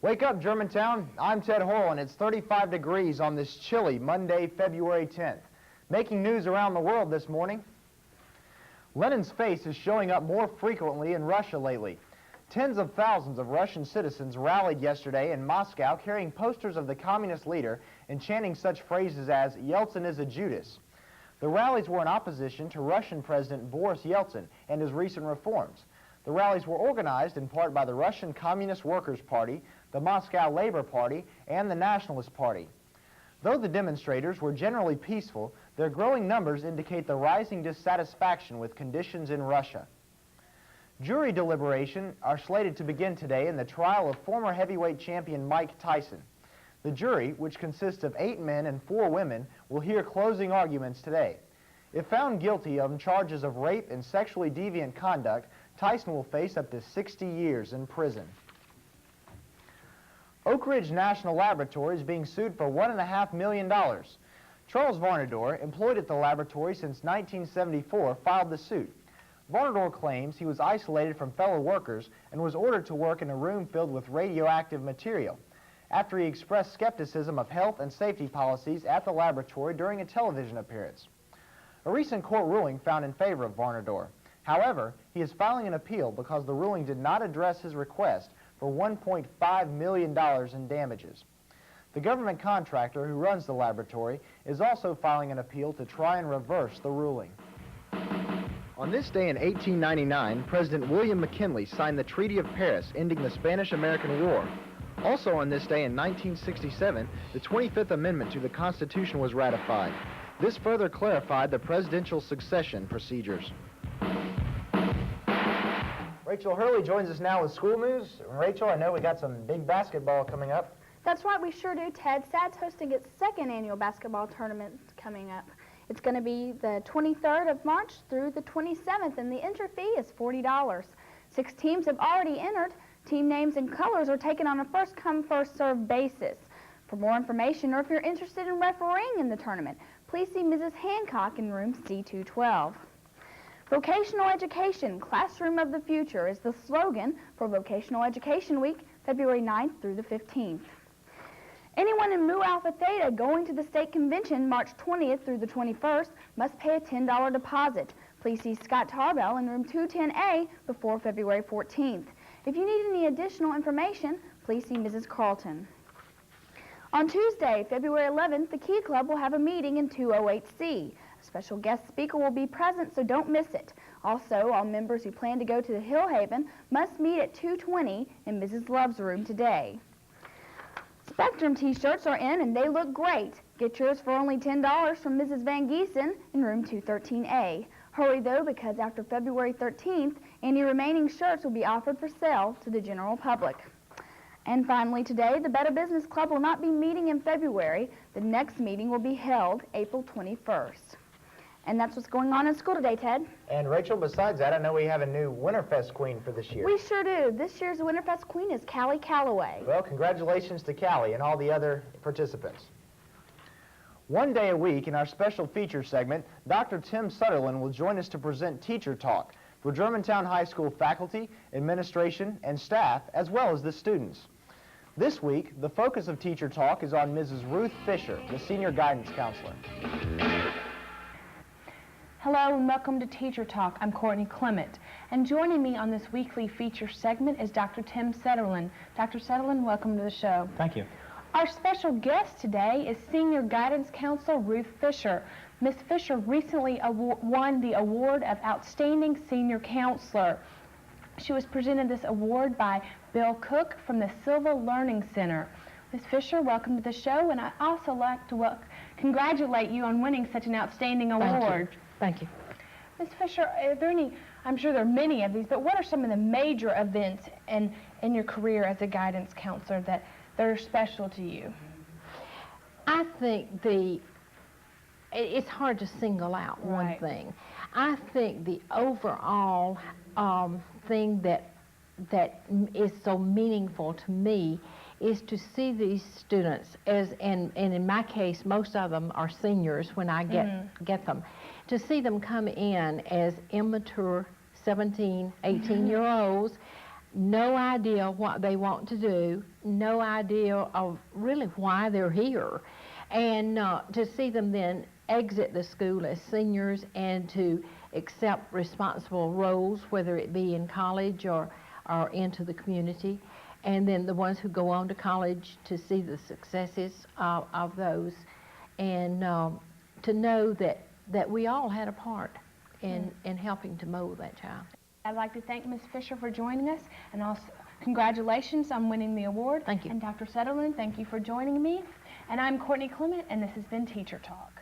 Wake up, Germantown. I'm Ted Horrell, and it's 35 degrees on this chilly Monday, February 10th. Making news around the world this morning. Lenin's face is showing up more frequently in Russia lately. Tens of thousands of Russian citizens rallied yesterday in Moscow carrying posters of the communist leader and chanting such phrases as, "Yeltsin is a Judas." The rallies were in opposition to Russian President Boris Yeltsin and his recent reforms. The rallies were organized in part by the Russian Communist Workers' Party, the Moscow Labor Party, and the Nationalist Party. Though the demonstrators were generally peaceful, their growing numbers indicate the rising dissatisfaction with conditions in Russia. Jury deliberations are slated to begin today in the trial of former heavyweight champion Mike Tyson. The jury, which consists of 8 men and 4 women, will hear closing arguments today. If found guilty of charges of rape and sexually deviant conduct, Tyson will face up to 60 years in prison. Oak Ridge National Laboratory is being sued for $1.5 million. Charles Varnador, employed at the laboratory since 1974, filed the suit. Varnador claims he was isolated from fellow workers and was ordered to work in a room filled with radioactive material after he expressed skepticism of health and safety policies at the laboratory during a television appearance. A recent court ruling found in favor of Varnador. However, he is filing an appeal because the ruling did not address his request for $1.5 million in damages. The government contractor who runs the laboratory is also filing an appeal to try and reverse the ruling. On this day in 1899, President William McKinley signed the Treaty of Paris, ending the Spanish-American War. Also on this day in 1967, the 25th Amendment to the Constitution was ratified. This further clarified the presidential succession procedures. Rachel Hurley joins us now with school news. Rachel, I know we got some big basketball coming up. That's right, we sure do, Ted. SAD's hosting its 2nd annual basketball tournament coming up. It's going to be the 23rd of March through the 27th, and the entry fee is $40. 6 teams have already entered. Team names and colors are taken on a first-come, first-served basis. For more information, or if you're interested in refereeing in the tournament, please see Mrs. Hancock in room C212. Vocational Education, Classroom of the Future is the slogan for Vocational Education Week, February 9th through the 15th. Anyone in Mu Alpha Theta going to the state convention March 20th through the 21st must pay a $10 deposit. Please see Scott Tarbell in room 210A before February 14th. If you need any additional information, please see Mrs. Carlton. On Tuesday, February 11th, the Key Club will have a meeting in 208C. A special guest speaker will be present, so don't miss it. Also, all members who plan to go to the Hill Haven must meet at 220 in Mrs. Love's room today. Spectrum t-shirts are in and they look great. Get yours for only $10 from Mrs. Van Giesen in room 213A. Hurry though, because after February 13th, any remaining shirts will be offered for sale to the general public. And finally today, the Better Business Club will not be meeting in February. The next meeting will be held April 21st. And that's what's going on in school today, Ted. And Rachel, besides that, I know we have a new Winterfest queen for this year. We sure do. This year's Winterfest queen is Callie Calloway. Well, congratulations to Callie and all the other participants. One day a week in our special feature segment, Dr. Tim Sutherland will join us to present Teacher Talk for Germantown High School faculty, administration, and staff, as well as the students. This week, the focus of Teacher Talk is on Mrs. Ruth Fisher, the Senior Guidance Counselor. Hello and welcome to Teacher Talk. I'm Courtney Clement, and joining me on this weekly feature segment is Dr. Tim Sutherland. Dr. Sutherland, welcome to the show. Thank you. Our special guest today is Senior Guidance Counselor Ruth Fisher. Ms. Fisher recently won the award of Outstanding Senior Counselor. She was presented this award by Bill Cook from the Silva Learning Center. Ms. Fisher, welcome to the show, and I'd also like to congratulate you on winning such an outstanding award. Thank you. Ms. Fisher, are there any, I'm sure there are many of these, but what are some of the major events in your career as a guidance counselor that are special to you? I think it's hard to single out one thing. I think the overall thing that is so meaningful to me is to see these students, and in my case, most of them are seniors when I get them, to see them come in as immature 17, 18-year-olds no idea what they want to do, no idea of really why they're here. And to see them then exit the school as seniors and to accept responsible roles, whether it be in college or into the community, and then the ones who go on to college to see the successes of those, and to know that we all had a part in helping to mold that child. I'd like to thank Ms. Fisher for joining us, and also congratulations on winning the award. Thank you. And Dr. Sutherland, thank you for joining me. And I'm Courtney Clement, and this has been Teacher Talk.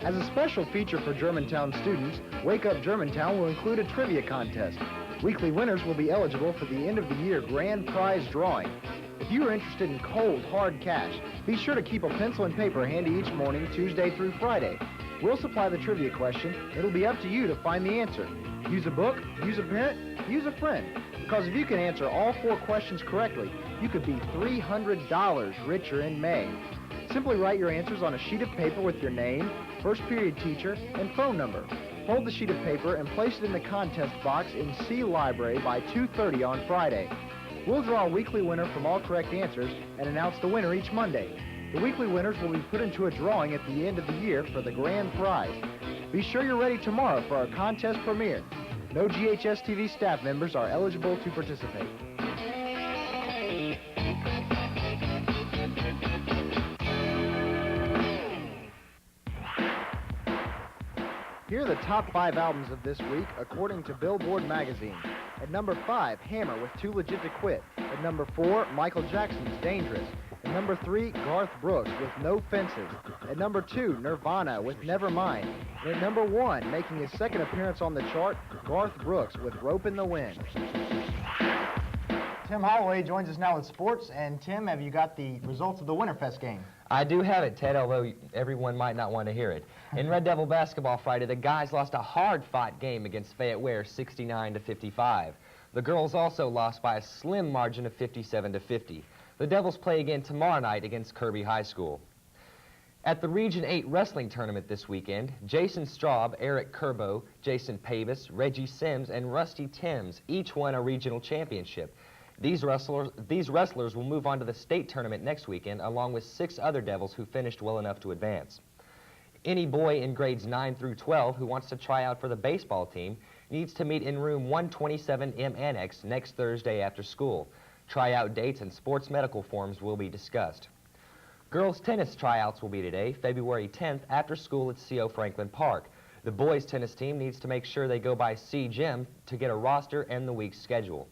As a special feature for Germantown students, Wake Up Germantown will include a trivia contest. Weekly winners will be eligible for the end-of-the-year grand prize drawing. If you are interested in cold, hard cash, be sure to keep a pencil and paper handy each morning, Tuesday through Friday. We'll supply the trivia question. It'll be up to you to find the answer. Use a book, use a parent, use a friend. Because if you can answer all 4 questions correctly, you could be $300 richer in May. Simply write your answers on a sheet of paper with your name, first period teacher, and phone number. Fold the sheet of paper and place it in the contest box in C Library by 2:30 on Friday. We'll draw a weekly winner from all correct answers and announce the winner each Monday. The weekly winners will be put into a drawing at the end of the year for the grand prize. Be sure you're ready tomorrow for our contest premiere. No GHS-TV staff members are eligible to participate. Here are the top 5 albums of this week, according to Billboard magazine. At number 5, Hammer with Too Legit to Quit. At number 4, Michael Jackson's Dangerous. At number 3, Garth Brooks with No Fences. At number 2, Nirvana with Nevermind. And at number 1, making his second appearance on the chart, Garth Brooks with Rope in the Wind. Tim Holloway joins us now with sports. And Tim, have you got the results of the Winterfest game? I do have it, Ted, although everyone might not want to hear it. In Red Devil basketball Friday, the guys lost a hard-fought game against Fayette Ware, 69-55. The girls also lost by a slim margin of 57-50. The Devils play again tomorrow night against Kirby High School. At the Region 8 wrestling tournament this weekend, Jason Straub, Eric Kerbo, Jason Pavis, Reggie Sims, and Rusty Timms each won a regional championship. These wrestlers will move on to the state tournament next weekend, along with 6 other Devils who finished well enough to advance. Any boy in grades 9 through 12 who wants to try out for the baseball team needs to meet in room 127M Annex next Thursday after school. Tryout dates and sports medical forms will be discussed. Girls tennis tryouts will be today, February 10th, after school at C.O. Franklin Park. The boys tennis team needs to make sure they go by C. Gym to get a roster and the week's schedule.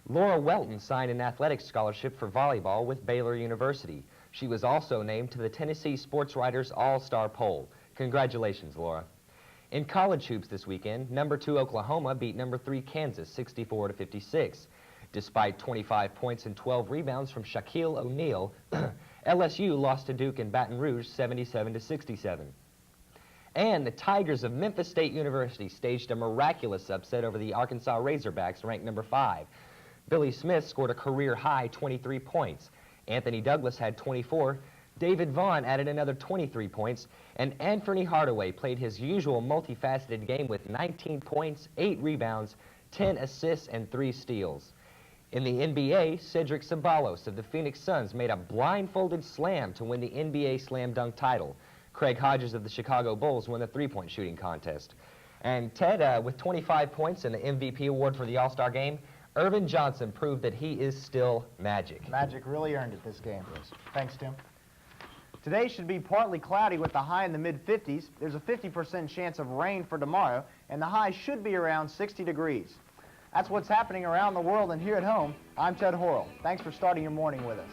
Laura Welton signed an athletic scholarship for volleyball with Baylor University. She was also named to the Tennessee Sports Writers All-Star Poll. Congratulations, Laura. In college hoops this weekend, number 2 Oklahoma beat number 3 Kansas 64-56. Despite 25 points and 12 rebounds from Shaquille O'Neal, LSU lost to Duke in Baton Rouge 77-67. And the Tigers of Memphis State University staged a miraculous upset over the Arkansas Razorbacks, ranked number 5. Billy Smith scored a career-high 23 points. Anthony Douglas had 24. David Vaughn added another 23 points. And Anthony Hardaway played his usual multifaceted game with 19 points, 8 rebounds, 10 assists, and 3 steals. In the NBA, Cedric Ceballos of the Phoenix Suns made a blindfolded slam to win the NBA Slam Dunk title. Craig Hodges of the Chicago Bulls won the three-point shooting contest. And Ted, with 25 points and the MVP award for the All-Star game, Irvin Johnson proved that he is still magic. Magic really earned it this game. Thanks, Tim. Today should be partly cloudy with the high in the mid-50s. There's a 50% chance of rain for tomorrow, and the high should be around 60 degrees. That's what's happening around the world and here at home. I'm Ted Horrell. Thanks for starting your morning with us.